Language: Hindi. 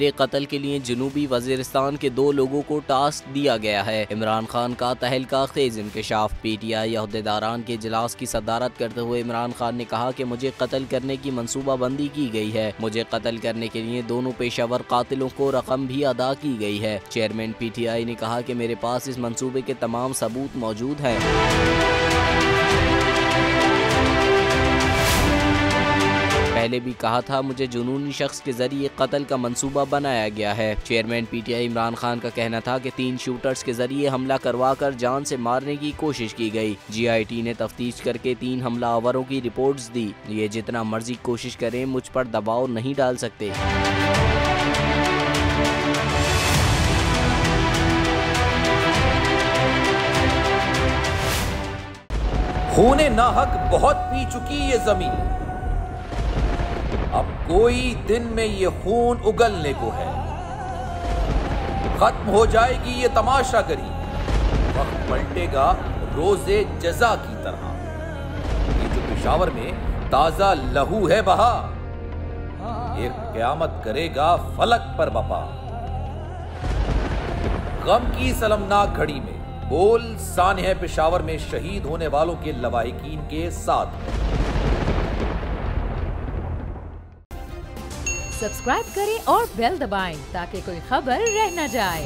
मेरे कत्ल के लिए जनूबी वजीरिस्तान के 2 लोगों को टास्क दिया गया है। इमरान खान का तहलका खेज इंकशाफ। PTI अहदेदारान के इजलास की सदारत करते हुए इमरान खान ने कहा कि मुझे कत्ल करने की मंसूबाबंदी की गई है। मुझे कत्ल करने के लिए दोनों पेशावर कातिलों को रकम भी अदा की गई है। चेयरमैन PTI ने कहा कि मेरे पास इस मंसूबे के तमाम सबूत मौजूद हैं। पहले भी कहा था, मुझे जुनूनी शख्स के जरिए कत्ल का मंसूबा बनाया गया है। चेयरमैन PTI इमरान खान का कहना था कि 3 शूटर्स के जरिए हमला करवा कर जान से मारने की कोशिश की गई। GIT ने तफ्तीश करके 3 हमलावरों की रिपोर्ट्स दी। ये जितना मर्जी कोशिश करें मुझ पर दबाव नहीं डाल सकते। खूने नाहक बहुत पी चुकी ये जमीन, अब कोई दिन में ये खून उगलने को है। खत्म हो जाएगी ये तमाशागरी, वक्त पलटेगा रोजे जजा की तरह। ये जो पेशावर में ताजा लहू है बहा, एक क़यामत करेगा फलक पर बपा। गम की सलमनाक घड़ी में बोल सानह पेशावर में शहीद होने वालों के लवाहिकीन के साथ। सब्सक्राइब करें और बेल दबाएं ताकि कोई खबर रह न जाए।